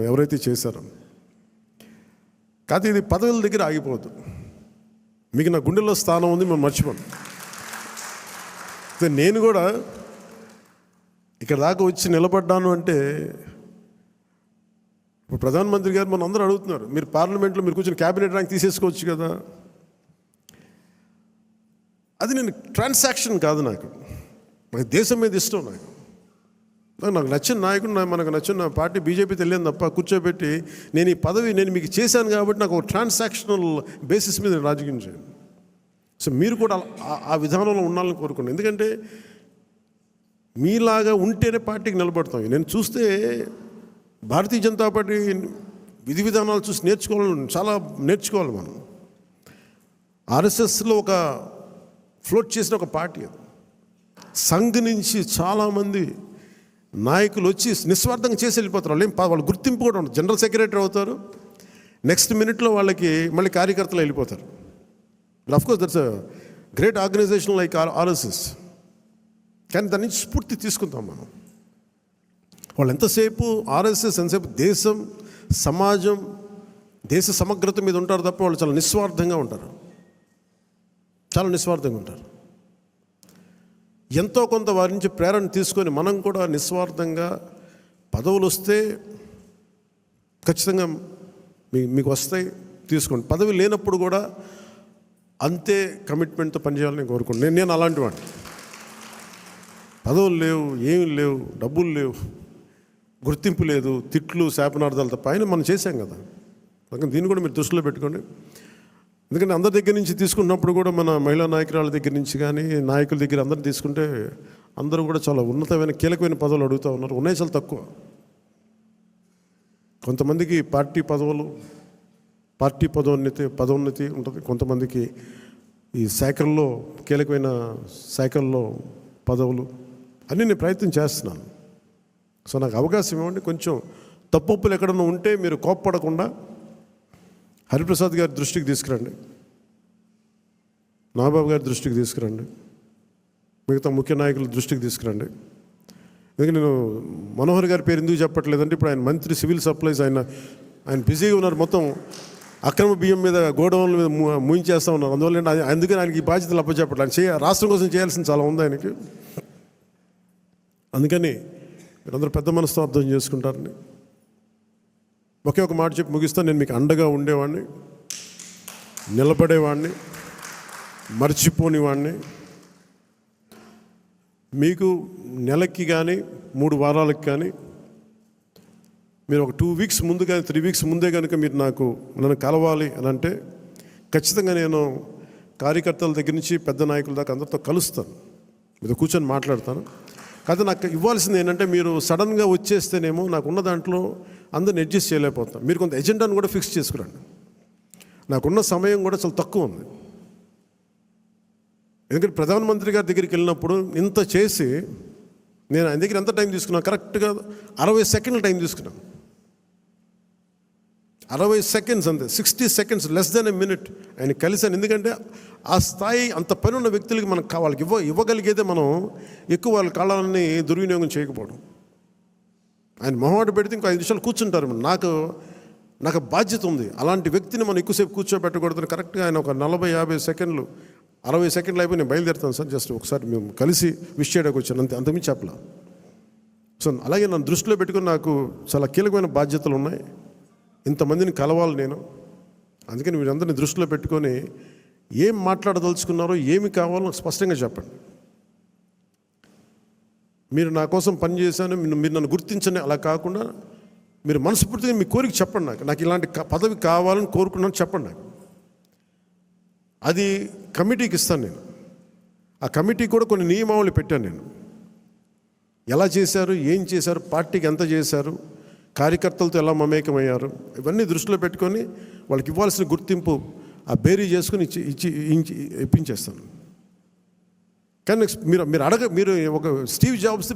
ఎవరైతే చేశారో. కాదు, ఇది పదవుల దగ్గర ఆగిపోవద్దు. మీకు నా గుండెల్లో స్థానం ఉంది, మేము మర్చిపోను. నేను కూడా ఇక్కడ దాకా వచ్చి నిలబడ్డాను అంటే, ఇప్పుడు ప్రధానమంత్రి గారు మనం అందరూ అడుగుతున్నారు, మీరు పార్లమెంట్లో మీరు కూర్చొని క్యాబినెట్ ర్యాంక్ తీసేసుకోవచ్చు కదా. అది నేను ట్రాన్సాక్షన్ కాదు, నాకు దేశం మీద ఇష్టం. నాకు నచ్చిన నాయకుడు, మనకు నచ్చిన పార్టీ బీజేపీ తెలియదు తప్ప కూర్చోబెట్టి నేను ఈ పదవి నేను మీకు చేశాను కాబట్టి నాకు ఒక ట్రాన్సాక్షనల్ బేసిస్ మీద రాజకీయం చేయను. సో మీరు కూడా ఆ విధానంలో ఉండాలని కోరుకోండి. ఎందుకంటే మీలాగా ఉంటేనే పార్టీకి నిలబడతాం. నేను చూస్తే భారతీయ జనతా పార్టీ విధి విధానాలు చూసి చాలా నేర్చుకోవాలి మనం. ఆర్ఎస్ఎస్లో ఒక ఫ్లోట్ చేసిన ఒక పార్టీ అది. సంఘ్ నుంచి చాలామంది నాయకులు వచ్చి నిస్వార్థంగా చేసి వెళ్ళిపోతారు. వాళ్ళు గుర్తింపు కూడా ఉండదు. జనరల్ సెక్రటరీ అవుతారు, నెక్స్ట్ మినిట్లో వాళ్ళకి మళ్ళీ కార్యకర్తలు వెళ్ళిపోతారు. Of course that's a great organisation like RSS. కానీ దాని నుంచి స్ఫూర్తి తీసుకుంటాం మనం. వాళ్ళు ఎంతసేపు ఆర్ఎస్ఎస్ ఎంతసేపు దేశం, సమాజం, దేశ సమగ్రత మీద ఉంటారు తప్ప వాళ్ళు చాలా నిస్వార్థంగా ఉంటారు. చాలా నిస్వార్థంగా ఉంటారు. ఎంతో కొంత వారి నుంచి ప్రేరణ తీసుకొని మనం కూడా నిస్వార్థంగా పదవులు వస్తే ఖచ్చితంగా మీకు వస్తాయి, తీసుకోండి. పదవి లేనప్పుడు కూడా అంతే కమిట్మెంట్తో పనిచేయాలని కోరుకోండి. నేను అలాంటి వాడిని. పదవులు లేవు, ఏమి లేవు, డబ్బులు లేవు, గుర్తింపు లేదు, తిట్లు శాపనార్థాలు తప్ప ఆయన మనం చేశాం కదా. అందుకని దీన్ని కూడా మీరు దృష్టిలో పెట్టుకోండి. ఎందుకంటే అందరి దగ్గర నుంచి తీసుకున్నప్పుడు కూడా మన మహిళా నాయకురాల దగ్గర నుంచి కానీ నాయకుల దగ్గర అందరిని తీసుకుంటే అందరూ కూడా చాలా ఉన్నతమైన కీలకమైన పదవులు అడుగుతూ ఉన్నారు. ఉన్నాయి చాలా తక్కువ. కొంతమందికి పార్టీ పదోన్నతి ఉంటుంది. కొంతమందికి ఈ శాఖల్లో కీలకమైన శాఖల్లో పదవులు అన్నీ నేను ప్రయత్నం చేస్తున్నాను. సో నాకు అవకాశం ఇవ్వండి. కొంచెం తప్పులు ఎక్కడన్నా ఉంటే మీరు కోప్పడకుండా హరిప్రసాద్ గారి దృష్టికి తీసుకురండి, నాగబాబు గారి దృష్టికి తీసుకురండి, మిగతా ముఖ్య నాయకుల దృష్టికి తీసుకురండి. ఎందుకంటే నేను మనోహర్ గారి పేరు ఎందుకు చెప్పట్లేదంటే, ఇప్పుడు ఆయన మంత్రి సివిల్ సప్లైస్, ఆయన బిజీగా ఉన్నారు. మొత్తం అక్రమ బియ్యం మీద, గోడౌన్ల మీద మూయించేస్తూ ఉన్నారు. అందువల్ల అందుకని ఆయనకి ఈ బాధ్యతలు అప్పచెప్పట్లేదు. రాష్ట్రం కోసం చేయాల్సింది చాలా ఉంది ఆయనకి. అందుకని మీరందరూ పెద్ద మనసుతో అర్థం చేసుకుంటారని ఒకే ఒక మాట చెప్పి ముగిస్తాను. నేను మీకు అండగా ఉండేవాడిని, నిలబడేవాడిని, మర్చిపోనివాడిని. మీకు నెలకి కానీ 3 వారాలకు కానీ మీరు ఒక 2 వీక్స్ ముందు కానీ 3 వీక్స్ ముందే కనుక మీరు నన్ను కలవాలి అని అంటే ఖచ్చితంగా నేను కార్యకర్తల దగ్గర నుంచి పెద్ద నాయకుల దాకా అందరితో కలుస్తాను, మీతో కూర్చొని మాట్లాడతాను. కాదు, నాకు ఇవ్వాల్సింది ఏంటంటే మీరు సడన్గా వచ్చేస్తేనేమో నాకున్న దాంట్లో అందరిని అడ్జస్ట్ చేయలేకపోతాం. మీరు కొంత ఎజెండాను కూడా ఫిక్స్ చేసుకురండి. నాకున్న సమయం కూడా చాలా తక్కువ ఉంది. ఎందుకంటే ప్రధానమంత్రి గారి దగ్గరికి వెళ్ళినప్పుడు ఇంత చేసి నేను ఆయన దగ్గర ఎంత టైం తీసుకున్నాను, కరెక్ట్గా 60 సెకండ్ల టైం తీసుకున్నాను. 60 సెకండ్స్ అంతే, 60 seconds, less than a minute ఆయన కలిశాను. ఎందుకంటే ఆ స్థాయి, అంత పని ఉన్న వ్యక్తులకి మనకు వాళ్ళకి ఇవ్వగలిగేదే మనం ఎక్కువ వాళ్ళ కాలాన్ని దుర్వినియోగం చేయకపోవడం. ఆయన మొహమాట పెడితే ఇంకో 5 నిమిషాలు కూర్చుంటారు. నాకు బాధ్యత ఉంది. అలాంటి వ్యక్తిని మనం ఎక్కువసేపు కూర్చోబెట్టకూడదు. కరెక్ట్గా ఆయన ఒక 40-50 సెకండ్లు, 60 సెకండ్లు అయిపోయి నేను బయలుదేరుతాను సార్, జస్ట్ ఒకసారి మేము కలిసి విష్ చేయడానికి వచ్చాను, అంతకుమించి చెప్పలా. సో అలాగే నన్ను దృష్టిలో పెట్టుకుని నాకు చాలా కీలకమైన బాధ్యతలు ఉన్నాయి. ఇంతమందిని కలవాలి నేను. అందుకని మీరందరినీ దృష్టిలో పెట్టుకొని ఏం మాట్లాడదలుచుకున్నారో, ఏమి కావాలో స్పష్టంగా చెప్పండి. మీరు నా కోసం పనిచేశాను, మీరు నన్ను గుర్తించండి, అలా కాకుండా మీరు మనస్ఫూర్తిగా మీ కోరిక చెప్పండి. నాకు ఇలాంటి పదవి కావాలని కోరుకున్నాను చెప్పండి. నాకు అది కమిటీకి ఇస్తాను నేను. ఆ కమిటీ కూడా కొన్ని నియమావళి పెట్టాను నేను. ఎలా చేశారు, ఏం చేశారు, పార్టీకి ఎంత చేశారు, కార్యకర్తలతో ఎలా మమేకమయ్యారు, ఇవన్నీ దృష్టిలో పెట్టుకొని వాళ్ళకి ఇవ్వాల్సిన గుర్తింపు ఆ బేరీ చేసుకుని ఇప్పించేస్తాను. కానీ మీరు ఒక స్టీవ్ జాబ్స్